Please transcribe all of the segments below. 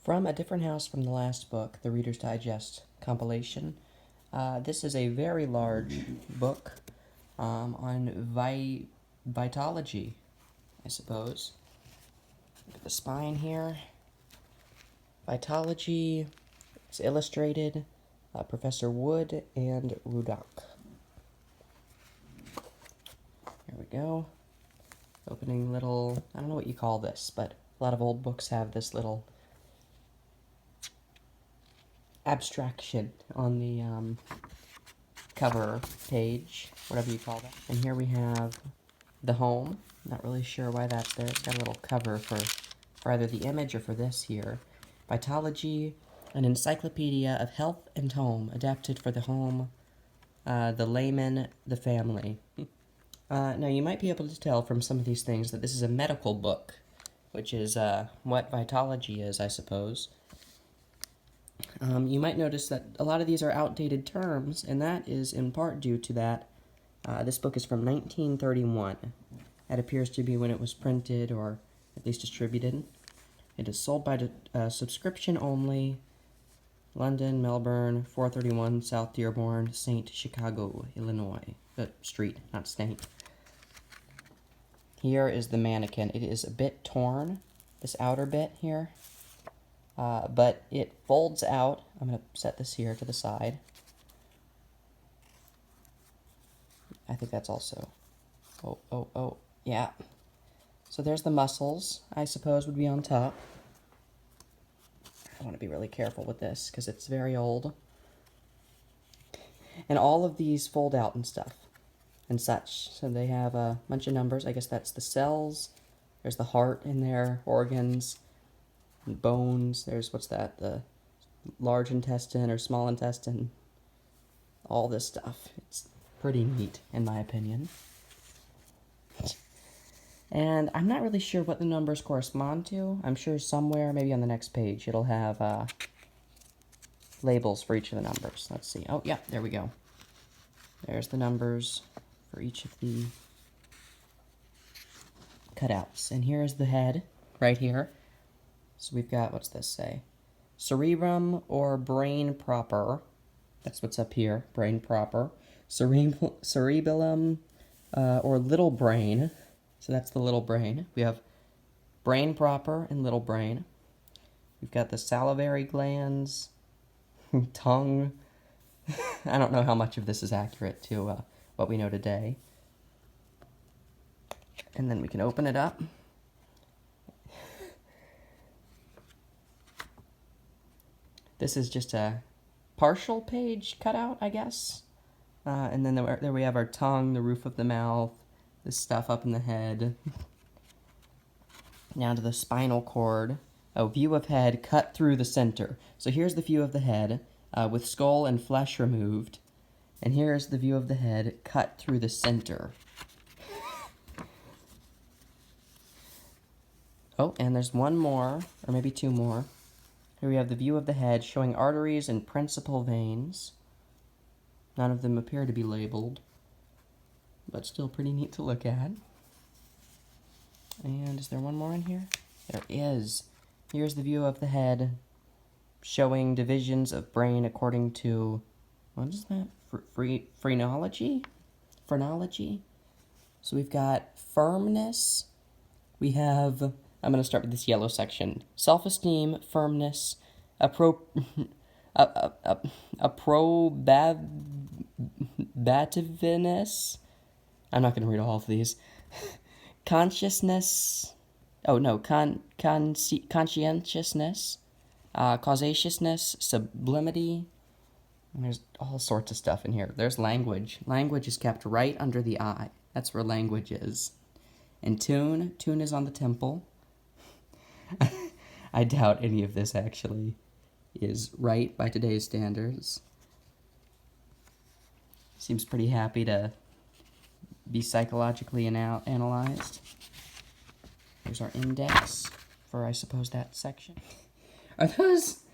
From A Different House from the Last Book, the Reader's Digest compilation. This is a very large book on Vitalogy, I suppose. Look at the spine here. Vitalogy. It's illustrated. Professor Wood and Rudock. Here we go. Opening little, I don't know what you call this, but a lot of old books have this little abstraction on the cover page, whatever you call that. And here we have the home. Not really sure why that's there. It's got a little cover for either the image or for this here. Vitalogy, an encyclopedia of health and home, adapted for the home, the layman, the family. Now, you might be able to tell from some of these things that this is a medical book, which is what Vitalogy is, I suppose. You might notice that a lot of these are outdated terms, and that is in part due to that. This book is from 1931. That appears to be when it was printed, or at least distributed. It is sold by subscription only. London, Melbourne, 431 South Dearborn, St. Chicago, Illinois. Street, not state. Here is the mannequin. It is a bit torn, this outer bit here. But it folds out. I'm going to set this here to the side. I think that's also... Oh, yeah. So there's the muscles, I suppose, would be on top. I want to be really careful with this, because it's very old. And all of these fold out and stuff, and such. So they have a bunch of numbers. I guess that's the cells. There's the heart in there, organs, and bones. There's, what's that, the large intestine or small intestine. All this stuff. It's pretty neat, in my opinion. And I'm not really sure what the numbers correspond to. I'm sure somewhere, maybe on the next page, it'll have labels for each of the numbers. Let's see. Oh, yeah, there we go. There's the numbers for each of the cutouts. And here's the head, right here. So we've got, what's this say? Cerebrum or brain proper. That's what's up here, brain proper. Cerebellum or little brain. So that's the little brain. We have brain proper and little brain. We've got the salivary glands, tongue. I don't know how much of this is accurate to what we know today. And then we can open it up. This is just a partial page cutout, I guess. And then there we have our tongue, the roof of the mouth, this stuff up in the head. Down to the spinal cord. A view of head cut through the center. So here's the view of the head with skull and flesh removed. And here's the view of the head cut through the center. Oh, and there's one more, or maybe two more. Here we have the view of the head showing arteries and principal veins. None of them appear to be labeled, but still pretty neat to look at. And is there one more in here? There is. Here's the view of the head showing divisions of brain according to, what is that? Phrenology? Phrenology? So we've got firmness. We have, I'm going to start with this yellow section. Self-esteem, firmness, approbativeness. I'm not going to read all of these. Consciousness. Oh, no. Conscientiousness. Causatiousness. Sublimity. And there's all sorts of stuff in here. There's language. Language is kept right under the eye. That's where language is. And tune. Tune is on the temple. I doubt any of this actually is right by today's standards. Seems pretty happy to be psychologically analyzed. Here's our index for, I suppose, that section. Are those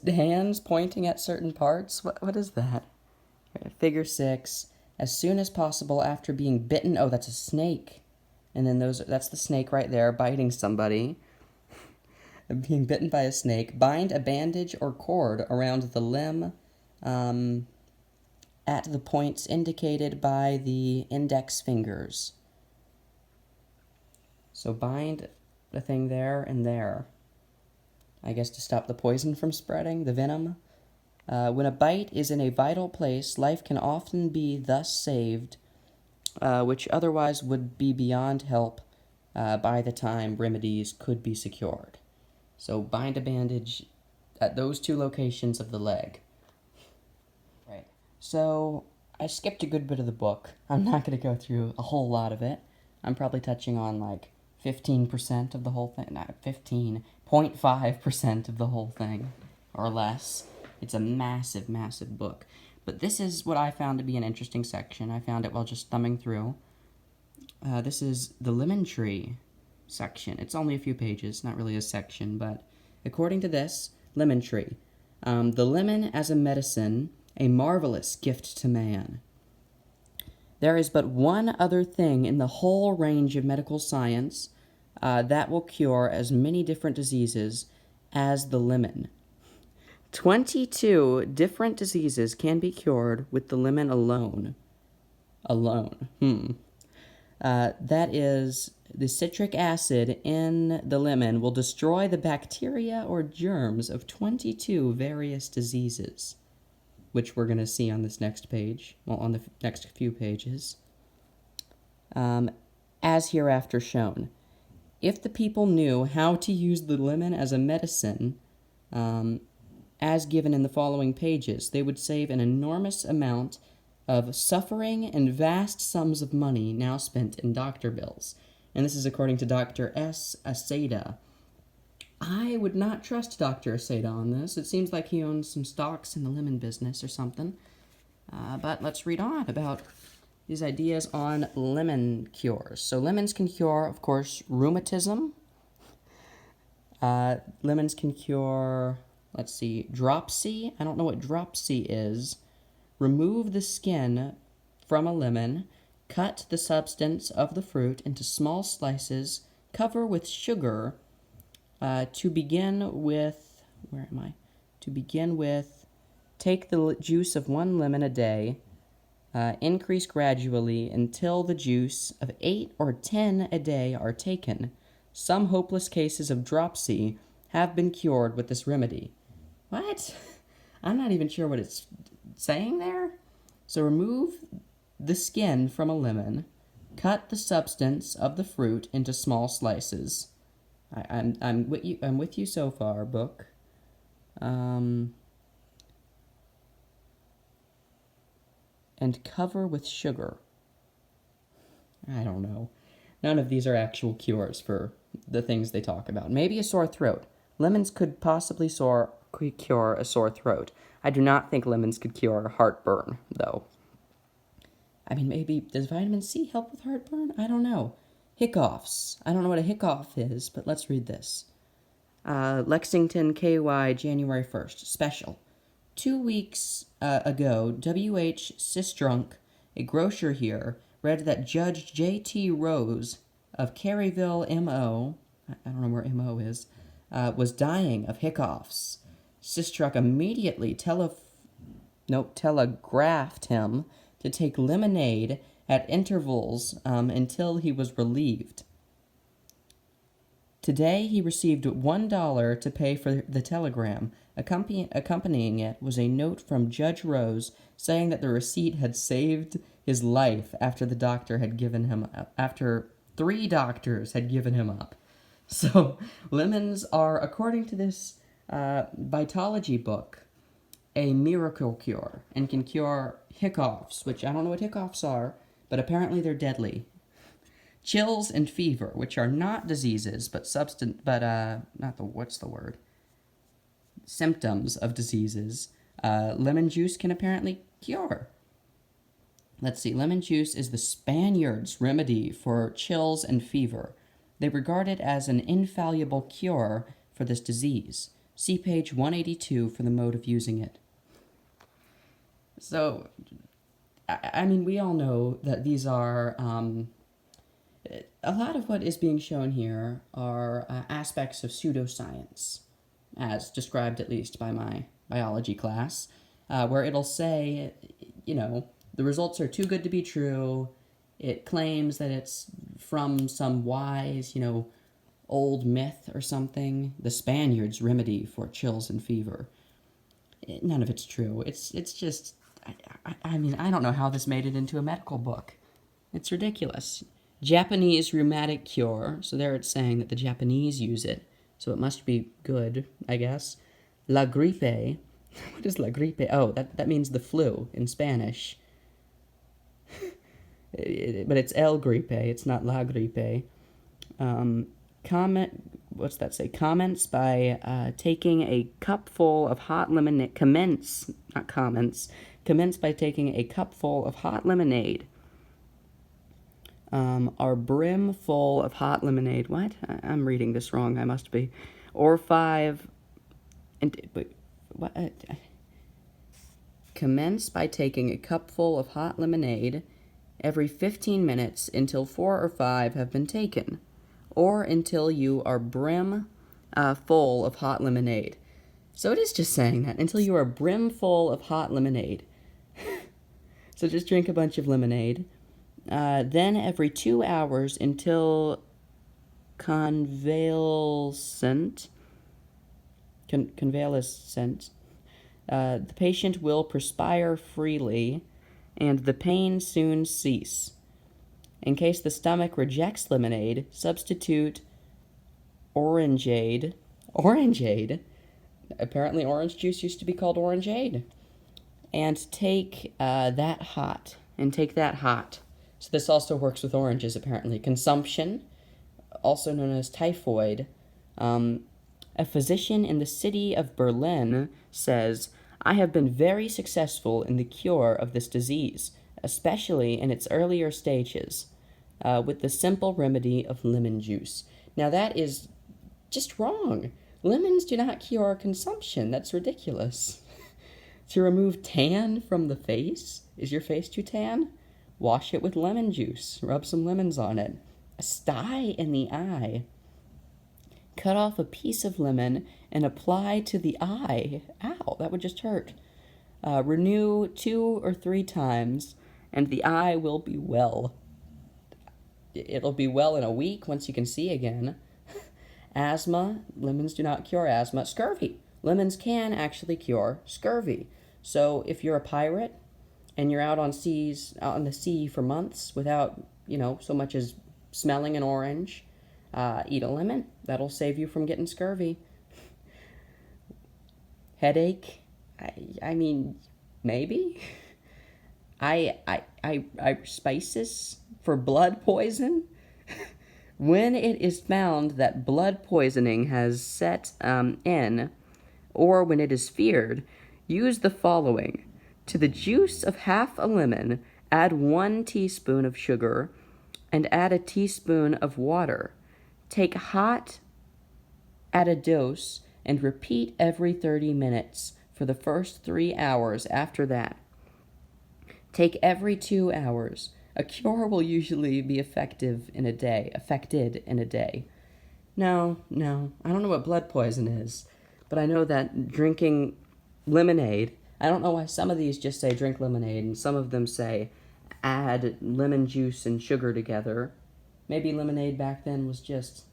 hands pointing at certain parts? What is that? Figure 6. As soon as possible after being bitten. Oh, that's a snake. And then that's the snake right there biting somebody. being bitten by a snake, bind a bandage or cord around the limb at the points indicated by the index fingers. So bind the thing there and there, I guess to stop the poison from spreading, the venom. When a bite is in a vital place, life can often be thus saved, which otherwise would be beyond help by the time remedies could be secured. So bind a bandage at those two locations of the leg. Right. So I skipped a good bit of the book. I'm not going to go through a whole lot of it. I'm probably touching on like 15% of the whole thing. Not 15.5% of the whole thing, or less. It's a massive, massive book. But this is what I found to be an interesting section. I found it while just thumbing through. This is the lemon tree section. It's only a few pages, not really a section, but according to this, lemon tree. The lemon as a medicine, a marvelous gift to man. There is but one other thing in the whole range of medical science that will cure as many different diseases as the lemon. 22 different diseases can be cured with the lemon alone. That is, the citric acid in the lemon will destroy the bacteria or germs of 22 various diseases, which we're going to see on this next page, well, on the next few pages, as hereafter shown. If the people knew how to use the lemon as a medicine, as given in the following pages, they would save an enormous amount of suffering and vast sums of money now spent in doctor bills. And this is according to Dr. S. Asada. I would not trust Dr. Asada on this. It seems like he owns some stocks in the lemon business or something. But let's read on about these ideas on lemon cures. So lemons can cure, of course, rheumatism. Lemons can cure, let's see, dropsy. I don't know what dropsy is. Remove the skin from a lemon, cut the substance of the fruit into small slices, cover with sugar. To begin with, take the juice of 1 lemon a day, increase gradually until the juice of 8 or 10 a day are taken. Some hopeless cases of dropsy have been cured with this remedy. What? I'm not even sure what it's saying there. So remove the skin from a lemon, cut the substance of the fruit into small slices. I'm with you so far, book. And cover with sugar. I don't know. None of these are actual cures for the things they talk about. Maybe a sore throat. Lemons could possibly cure a sore throat. I do not think lemons could cure heartburn, though. I mean, maybe, does vitamin C help with heartburn? I don't know. Hiccoughs. I don't know what a hiccough is, but let's read this. Lexington, KY, January 1st. Special. 2 weeks ago, W.H. Sistrunk, a grocer here, read that Judge J.T. Rose of Caryville, M.O., I don't know where M.O. is, was dying of hiccoughs. Sistrunk immediately telegraphed him to take lemonade at intervals until he was relieved. Today he received $1 to pay for the telegram. Accompanying it was a note from Judge Rose saying that the receipt had saved his life after 3 doctors had given him up. So lemons are, according to this Vitalogy book, a miracle cure and can cure hiccoughs, which I don't know what hiccoughs are, but apparently they're deadly. Chills and fever, which are not diseases, but symptoms of diseases. Lemon juice can apparently cure. Let's see, lemon juice is the Spaniards' remedy for chills and fever. They regard it as an infallible cure for this disease. See page 182 for the mode of using it. So, I mean, we all know that these are a lot of what is being shown here are aspects of pseudoscience, as described at least by my biology class, where it'll say, the results are too good to be true. It claims that it's from some wise, old myth or something. The Spaniards' remedy for chills and fever. None of it's true. It's just, I mean, I don't know how this made it into a medical book. It's ridiculous. Japanese rheumatic cure. So there it's saying that the Japanese use it. So it must be good, I guess. La gripe. What is la gripe? Oh, that means the flu in Spanish. But it's el gripe. It's not la gripe. What's that say? Comments by taking a cupful of hot lemonade. Commence by taking a cupful of hot lemonade. Are brim full of hot lemonade. What? I'm reading this wrong. I must be. Or 5. What? Commence by taking a cupful of hot lemonade every 15 minutes until 4 or 5 have been taken, or until you are brim full of hot lemonade. So it is just saying that, until you are brim full of hot lemonade. So just drink a bunch of lemonade. Then every 2 hours until convalescent. The patient will perspire freely, and the pain soon cease. In case the stomach rejects lemonade, substitute orangeade. Orangeade? Apparently orange juice used to be called orangeade. And take that hot. So this also works with oranges, apparently. Consumption, also known as typhoid. A physician in the city of Berlin says, I have been very successful in the cure of this disease, especially in its earlier stages, with the simple remedy of lemon juice. Now that is just wrong. Lemons do not cure consumption. That's ridiculous. To remove tan from the face? Is your face too tan? Wash it with lemon juice. Rub some lemons on it. A sty in the eye. Cut off a piece of lemon and apply to the eye. Ow, that would just hurt. Renew 2 or 3 times, and the eye will be well. It'll be well in a week once you can see again. Asthma. Lemons do not cure asthma. Scurvy. Lemons can actually cure scurvy. So if you're a pirate and you're out on the sea for months without, so much as smelling an orange, eat a lemon. That'll save you from getting scurvy. Headache? I mean, maybe. Spices for blood poison? When it is found that blood poisoning has set in, or when it is feared, use the following. To the juice of half a lemon, add 1 teaspoon of sugar, and add a teaspoon of water. Take hot at a dose and repeat every 30 minutes for the first 3 hours after that. Take every 2 hours. A cure will usually be affected in a day. No, I don't know what blood poison is, but I know that drinking lemonade, I don't know why some of these just say drink lemonade and some of them say add lemon juice and sugar together. Maybe lemonade back then was just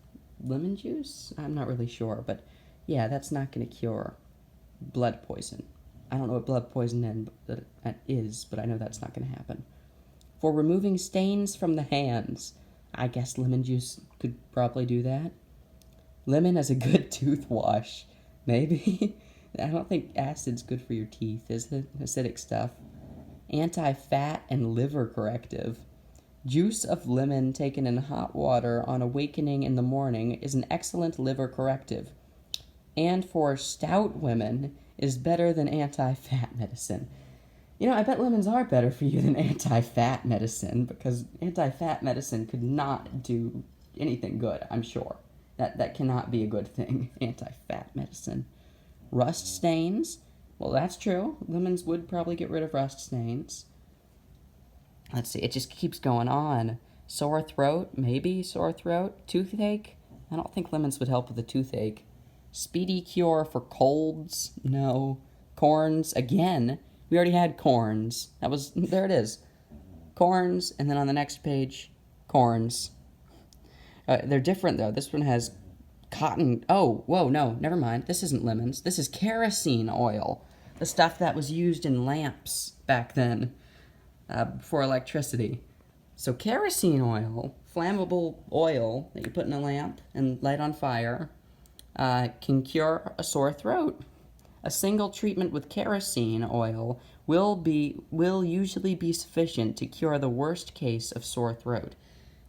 lemon juice? I'm not really sure, but yeah, that's not going to cure blood poison. I don't know what blood poison is, but I know that's not going to happen. For removing stains from the hands, I guess lemon juice could probably do that. Lemon as a good tooth wash, maybe. I don't think acid's good for your teeth, is it? Acidic stuff. Anti-fat and liver corrective. Juice of lemon taken in hot water on awakening in the morning is an excellent liver corrective. And for stout women is better than anti-fat medicine. I bet lemons are better for you than anti-fat medicine, because anti-fat medicine could not do anything good, I'm sure. That cannot be a good thing, anti-fat medicine. Rust stains? Well, that's true. Lemons would probably get rid of rust stains. Let's see, it just keeps going on. Sore throat, maybe sore throat. Toothache, I don't think lemons would help with a toothache. Speedy cure for colds, no. Corns, again. We already had corns. There it is. Corns, and then on the next page, corns. They're different, though. This one has cotton. Oh, whoa, no, never mind. This isn't lemons. This is kerosene oil. The stuff that was used in lamps back then, before electricity. So kerosene oil, flammable oil that you put in a lamp and light on fire, can cure a sore throat. A single treatment with kerosene oil will usually be sufficient to cure the worst case of sore throat.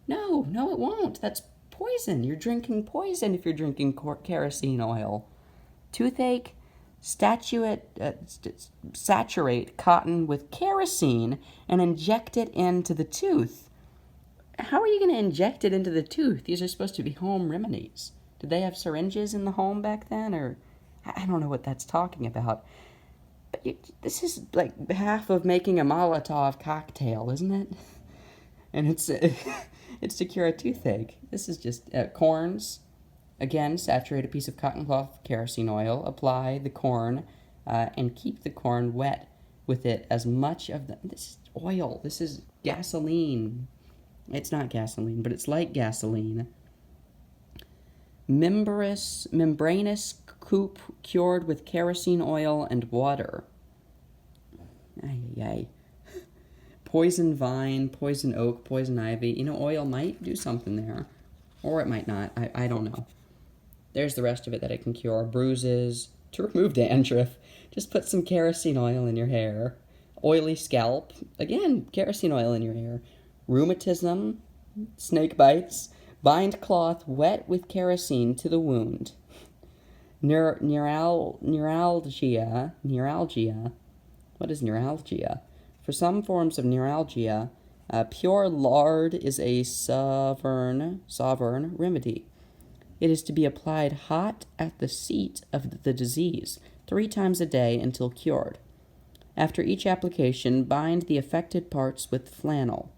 No, it won't. That's poison. You're drinking poison if you're drinking kerosene oil. Toothache, saturate cotton with kerosene and inject it into the tooth. How are you going to inject it into the tooth? These are supposed to be home remedies. Did they have syringes in the home back then? Or I don't know what that's talking about. But this is like half of making a Molotov cocktail, isn't it? And it's to cure a toothache. This is just corns. Again, saturate a piece of cotton cloth with kerosene oil. Apply the corn and keep the corn wet with it as much of the... This is oil. This is gasoline. It's not gasoline, but it's like gasoline. Membranous coop cured with kerosene oil and water. Ay. Poison vine, poison oak, poison ivy. Oil might do something there. Or it might not. I don't know. There's the rest of it that it can cure. Bruises. To remove dandruff, just put some kerosene oil in your hair. Oily scalp. Again, kerosene oil in your hair. Rheumatism. Snake bites. Bind cloth wet with kerosene to the wound. Neuralgia. What is neuralgia? For some forms of neuralgia, pure lard is a sovereign remedy. It is to be applied hot at the seat of the disease 3 times a day until cured. After each application, bind the affected parts with flannel.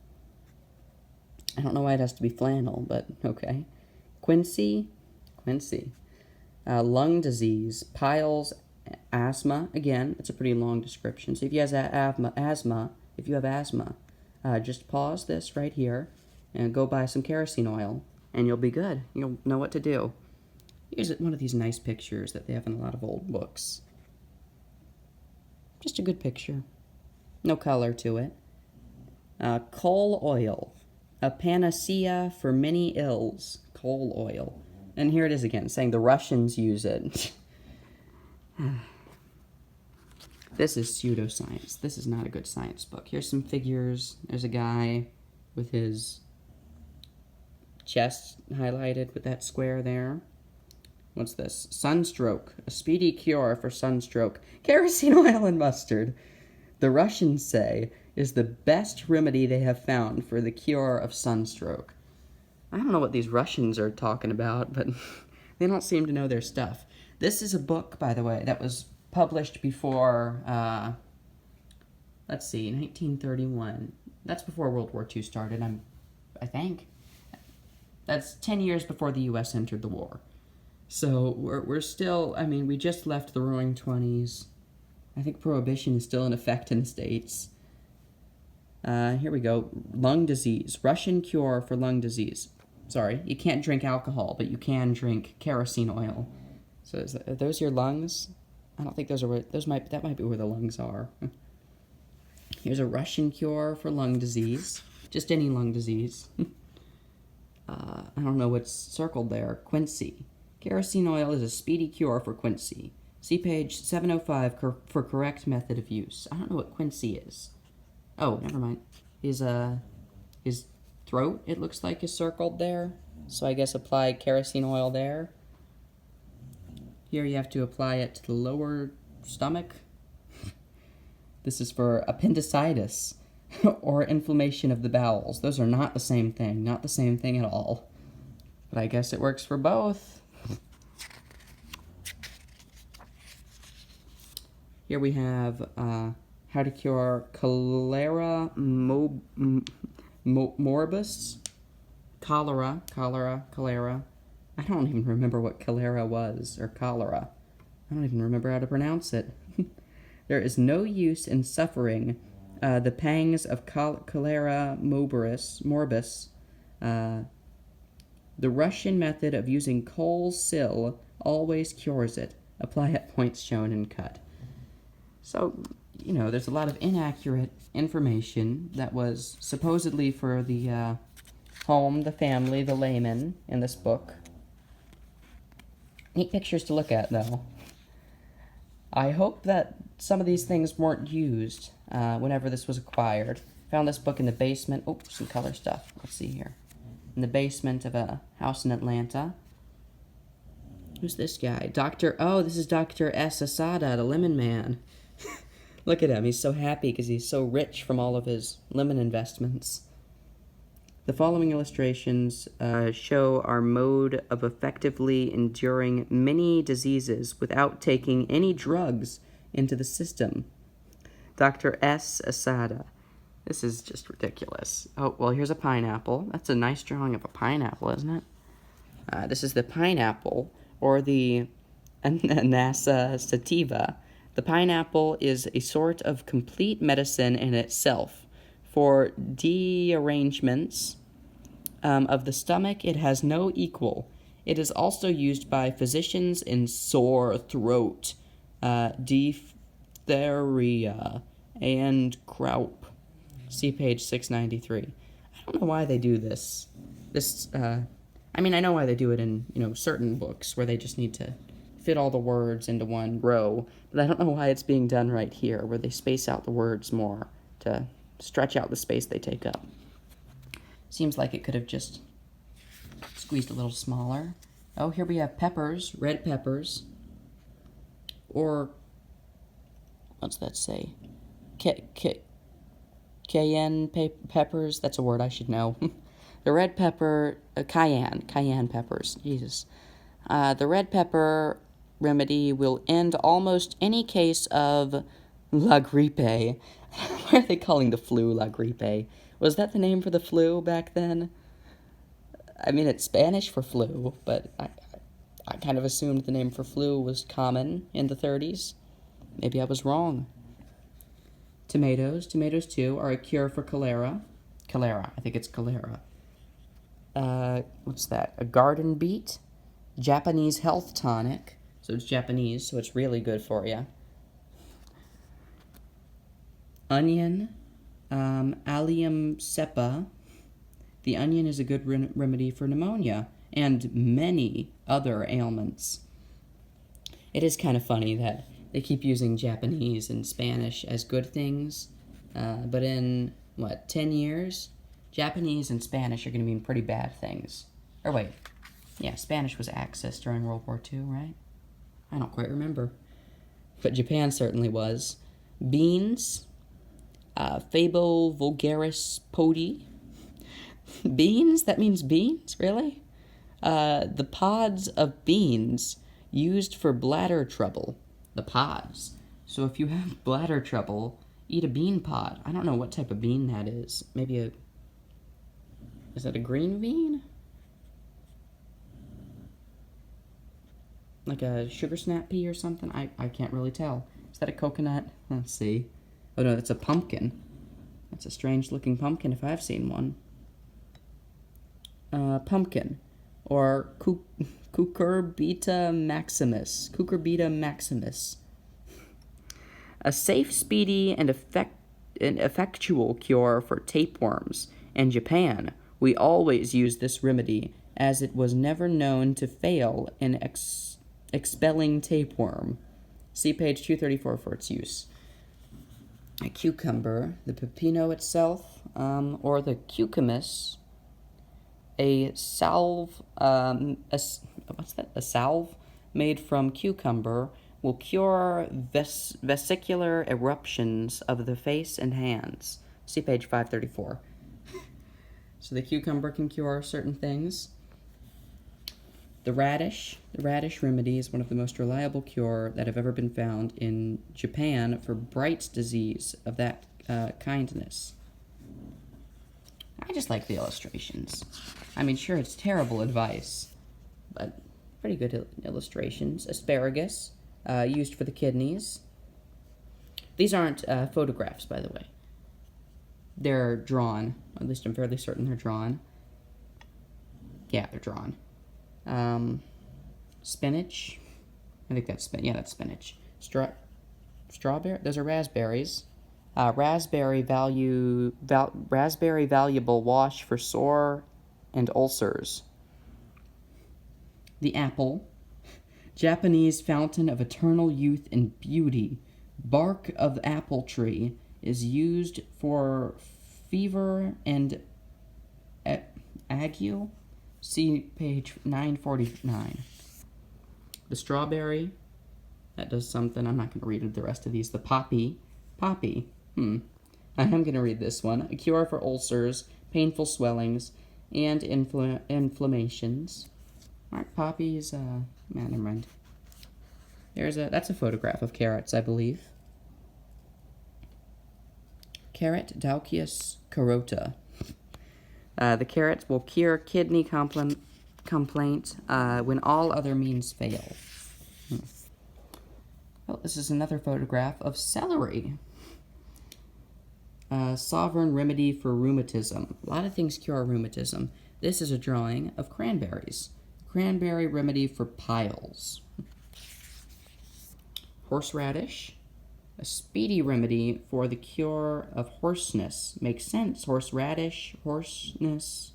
I don't know why it has to be flannel, but okay. Quincy. Lung disease, piles, asthma. Again, it's a pretty long description. So if you have asthma, just pause this right here and go buy some kerosene oil, and you'll be good. You'll know what to do. Here's one of these nice pictures that they have in a lot of old books. Just a good picture. No color to it. Coal oil. A panacea for many ills. Coal oil. And here it is again, saying the Russians use it. This is pseudoscience. This is not a good science book. Here's some figures. There's a guy with his chest highlighted with that square there. What's this? Sunstroke. A speedy cure for sunstroke. Kerosene oil and mustard. The Russians say is the best remedy they have found for the cure of sunstroke. I don't know what these Russians are talking about, but they don't seem to know their stuff. This is a book, by the way, that was published before, 1931. That's before World War II started, I think. That's 10 years before the U.S. entered the war. So we're still, we just left the Roaring 20s. I think Prohibition is still in effect in the States. Here we go. Lung disease. Russian cure for lung disease. Sorry, you can't drink alcohol, but you can drink kerosene oil. So are those your lungs? I don't think that might be where the lungs are. Here's a Russian cure for lung disease. Just any lung disease. I don't know what's circled there. Quincy. Kerosene oil is a speedy cure for quincy. See page 705 for correct method of use. I don't know what quincy is. Oh, never mind. His throat, it looks like, is circled there. So I guess apply kerosene oil there. Here you have to apply it to the lower stomach. This is for appendicitis or inflammation of the bowels. Those are not the same thing. Not the same thing at all. But I guess it works for both. Here we have how to cure cholera morbus. cholera. I don't even remember what cholera was, or cholera. I don't even remember how to pronounce it. There is no use in suffering the pangs of cholera morbus. The Russian method of using coal sill always cures it. Apply at points shown and cut. So, you know, there's a lot of inaccurate information that was supposedly for the home, the family, the layman in this book. Neat pictures to look at, though. I hope that some of these things weren't used whenever this was acquired. Found this book in the basement. Oh, some color stuff. Let's see here. In the basement of a house in Atlanta. Who's this guy? This is Dr. S. Asada, the lemon man. Look at him. He's so happy because he's so rich from all of his lemon investments. The following illustrations show our mode of effectively enduring many diseases without taking any drugs into the system. Dr. S. Asada. This is just ridiculous. Oh, well, here's a pineapple. That's a nice drawing of a pineapple, isn't it? This is the pineapple, or the Anasa sativa. The pineapple is a sort of complete medicine in itself. For derangements of the stomach, it has no equal. It is also used by physicians in sore throat, diphtheria, and croup. See page 693. I don't know why they do this. I know why they do it in, certain books where they just need to fit all the words into one row, but I don't know why it's being done right here, where they space out the words more to stretch out the space they take up. Seems like it could have just squeezed a little smaller. Oh, here we have peppers, red peppers, or, what's that say? Cayenne peppers, that's a word I should know. The red pepper, cayenne peppers, Jesus. The red pepper remedy will end almost any case of la grippe. Why are they calling the flu la grippe? Was that the name for the flu back then? I mean, it's Spanish for flu, but I kind of assumed the name for flu was common in the 30s. Maybe I was wrong. Tomatoes too, are a cure for cholera. I think it's cholera. What's that? A garden beet? Japanese health tonic. So it's Japanese, so it's really good for you. Onion, Allium cepa. The onion is a good remedy for pneumonia and many other ailments. It is kind of funny that they keep using Japanese and Spanish as good things, but in, 10 years, Japanese and Spanish are going to mean pretty bad things. Or wait, yeah, Spanish was Axis during World War II, right? I don't quite remember. But Japan certainly was. Beans, Fabo vulgaris podi. Beans? That means beans? Really? The pods of beans used for bladder trouble. The pods. So if you have bladder trouble, eat a bean pod. I don't know what type of bean that is. Maybe is that a green bean? Like a sugar snap pea or something? I can't really tell. Is that a coconut? Let's see. Oh no, that's a pumpkin. That's a strange looking pumpkin if I've seen one. Pumpkin. Or Cucurbita maximus. A safe, speedy, and effectual cure for tapeworms. In Japan, we always use this remedy, as it was never known to fail in expelling tapeworm. See page 234 for its use. A cucumber, the pepino itself, or the cucumis, a salve, a salve made from cucumber will cure vesicular eruptions of the face and hands. See page 534. So the cucumber can cure certain things. The radish remedy is one of the most reliable cure that have ever been found in Japan for Bright's disease of that kindness. I just like the illustrations. I mean, sure, it's terrible advice, but pretty good illustrations. Asparagus, used for the kidneys. These aren't photographs, by the way. They're drawn. At least I'm fairly certain they're drawn. Yeah, they're drawn. Spinach. I think that's spinach. Yeah, that's spinach. Strawberry. Those are raspberries. Raspberry valuable wash for sore and ulcers. The apple. Japanese fountain of eternal youth and beauty. Bark of apple tree is used for fever and ague. See page 949. The strawberry, that does something. I'm not going to read the rest of these. The poppy. I am going to read this one. A cure for ulcers, painful swellings, and inflammations. Aren't poppies, never mind. That's a photograph of carrots, I believe. Carrot Dauchius carota. The carrots will cure kidney complaint when all other means fail. Oh, this is another photograph of celery. Sovereign remedy for rheumatism. A lot of things cure rheumatism. This is a drawing of cranberries. Cranberry remedy for piles. Horseradish. A speedy remedy for the cure of hoarseness. Makes sense. Horseradish, hoarseness.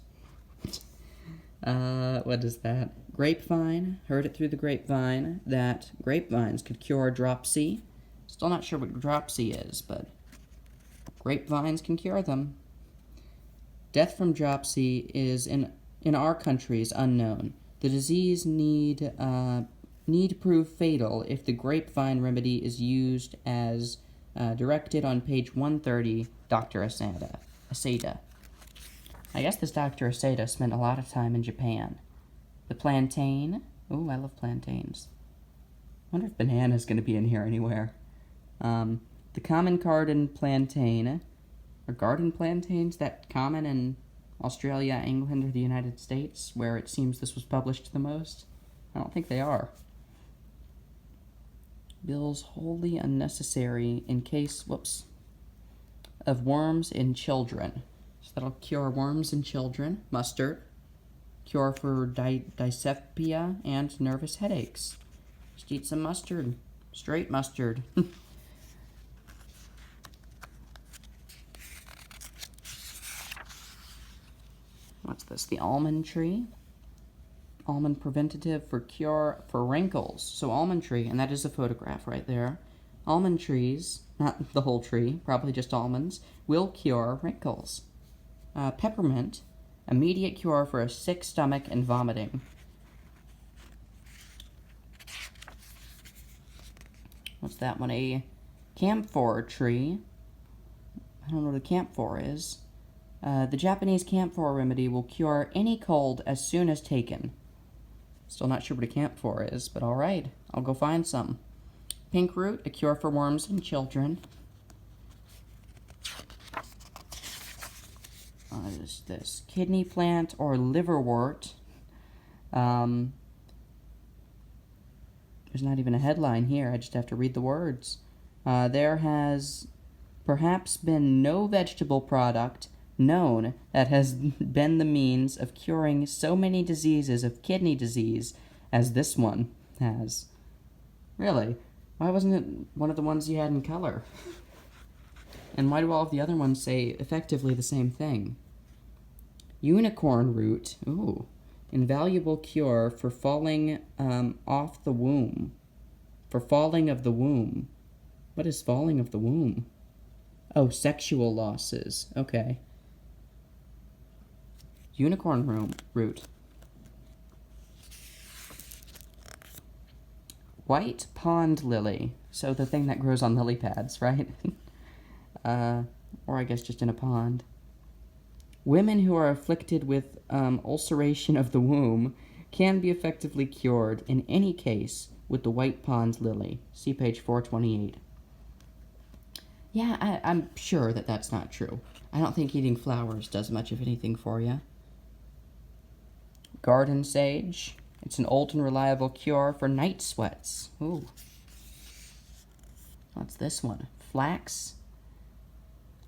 What is that? Grapevine. Heard it through the grapevine that grapevines could cure dropsy. Still not sure what dropsy is, but grapevines can cure them. Death from dropsy is in our country is unknown. The disease need prove fatal if the grapevine remedy is used as directed on page 130, Dr. Asada. I guess this Dr. Asada spent a lot of time in Japan. The plantain. Ooh, I love plantains. I wonder if banana's going to be in here anywhere. The common garden plantain. Are garden plantains that common in Australia, England, or the United States, where it seems this was published the most? I don't think they are. Bills wholly unnecessary in case, of worms in children. So that'll cure worms in children. Mustard. Cure for dyspepsia and nervous headaches. Just eat some mustard. Straight mustard. What's this? The almond tree. Almond preventative for cure for wrinkles. So almond tree, and that is a photograph right there. Almond trees, not the whole tree, probably just almonds, will cure wrinkles. Peppermint, immediate cure for a sick stomach and vomiting. What's that one? A camphor tree. I don't know what a camphor is. The Japanese camphor remedy will cure any cold as soon as taken. Still not sure what a camphor is, but alright, I'll go find some. Pink root, a cure for worms in children. What is this? Kidney plant or liverwort. There's not even a headline here, I just have to read the words. There has perhaps been no vegetable product known that has been the means of curing so many diseases of kidney disease as this one has. Really? Why wasn't it one of the ones you had in color? And why do all of the other ones say effectively the same thing? Unicorn root. Ooh. Invaluable cure for falling off the womb. For falling of the womb. What is falling of the womb? Oh, sexual losses. Okay. Unicorn root. White pond lily. So the thing that grows on lily pads, right? Or I guess just in a pond. Women who are afflicted with ulceration of the womb can be effectively cured in any case with the white pond lily. See page 428. Yeah, I'm sure that that's not true. I don't think eating flowers does much of anything for you. Garden sage. It's an old and reliable cure for night sweats. Ooh. What's this one? Flax.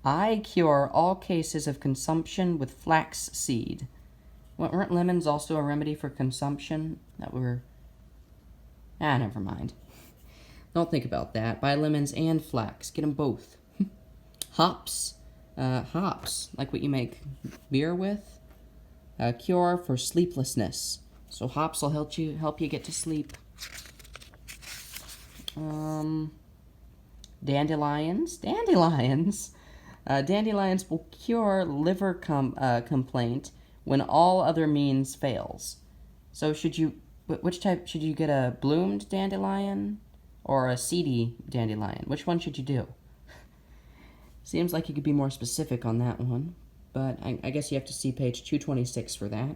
I cure all cases of consumption with flax seed. Weren't lemons also a remedy for consumption? Never mind. Don't think about that. Buy lemons and flax. Get them both. Hops. Hops, like what you make beer with. A cure for sleeplessness. So hops will help you get to sleep. Dandelions. Dandelions will cure liver complaint when all other means fails. So which type, should you get a bloomed dandelion or a seedy dandelion? Which one should you do? Seems like you could be more specific on that one, but I guess you have to see page 226 for that.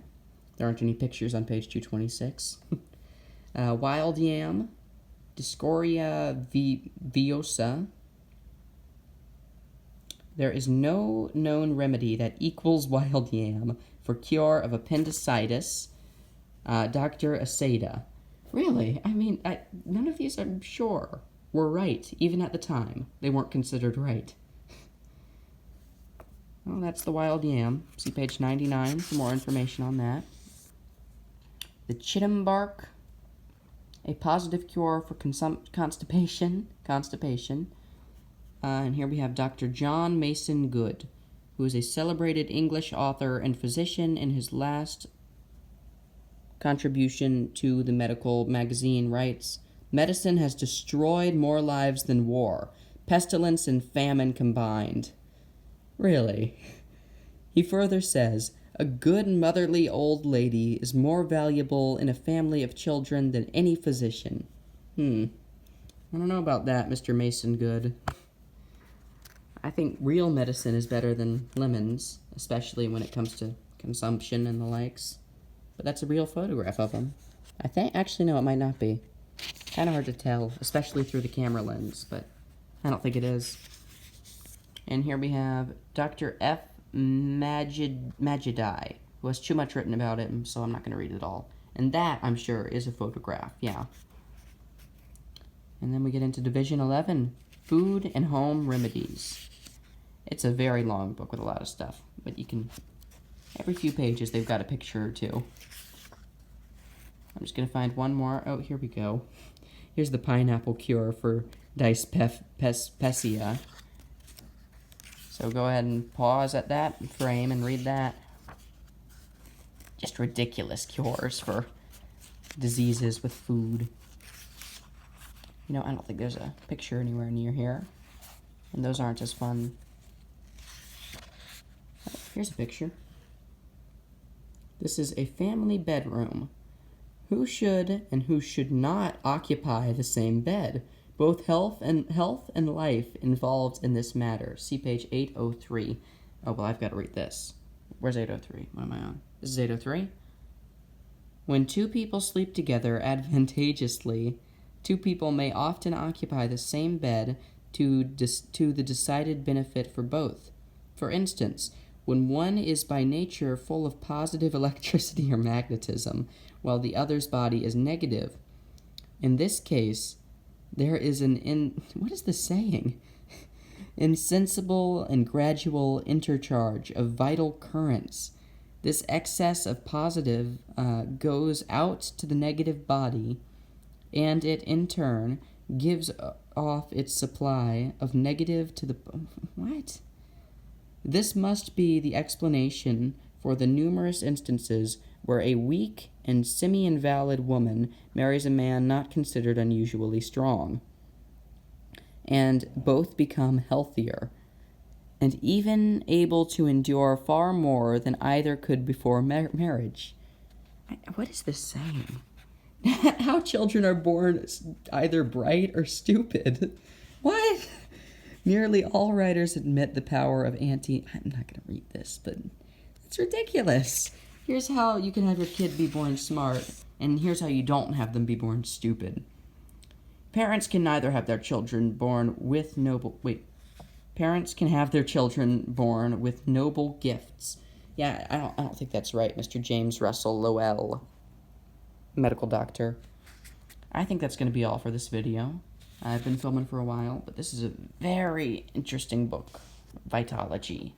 There aren't any pictures on page 226. Wild yam, Discoria viosa. There is no known remedy that equals wild yam for cure of appendicitis. Dr. Asada. Really? I mean, none of these, I'm sure, were right, even at the time. They weren't considered right. Well, that's the wild yam. See page 99 for more information on that. The chitim bark, a positive cure for constipation. And here we have Dr. John Mason Good, who is a celebrated English author and physician. In his last contribution to the medical magazine writes, "Medicine has destroyed more lives than war, pestilence and famine combined." Really? He further says, "A good motherly old lady is more valuable in a family of children than any physician." I don't know about that, Mr. Mason Good. I think real medicine is better than lemons, especially when it comes to consumption and the likes. But that's a real photograph of him. Actually, no, it might not be. Kind of hard to tell, especially through the camera lens, but I don't think it is. And here we have Dr. F. Majidai, who has too much written about it, so I'm not going to read it all. And that, I'm sure, is a photograph, yeah. And then we get into Division 11, Food and Home Remedies. It's a very long book with a lot of stuff, but you can, every few pages, they've got a picture or two. I'm just going to find one more. Oh, here we go. Here's the pineapple cure for dyspepsia. So go ahead and pause at that frame and read that. Just ridiculous cures for diseases with food. You know, I don't think there's a picture anywhere near here. And those aren't as fun. Oh, here's a picture. This is a family bedroom. Who should and who should not occupy the same bed? Both health and life involved in this matter. See page 803. Oh, well, I've got to read this. Where's 803? What am I on? This is 803. When two people sleep together advantageously, two people may often occupy the same bed to the decided benefit for both. For instance, when one is by nature full of positive electricity or magnetism, while the other's body is negative. In this case, there is what is this saying? Insensible and gradual intercharge of vital currents. This excess of positive goes out to the negative body, and it in turn gives off its supply of negative to the... What? This must be the explanation for the numerous instances where a weak and semi-invalid woman marries a man not considered unusually strong, and both become healthier, and even able to endure far more than either could before marriage. What is this saying? How children are born either bright or stupid. What? Nearly all writers admit the power of I'm not going to read this, but it's ridiculous. Here's how you can have your kid be born smart, and here's how you don't have them be born stupid. Parents can neither have their children born with noble... Parents can have their children born with noble gifts. Yeah, I don't think that's right, Mr. James Russell Lowell, medical doctor. I think that's going to be all for this video. I've been filming for a while, but this is a very interesting book, Vitalogy.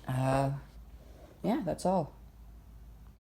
Yeah, that's all.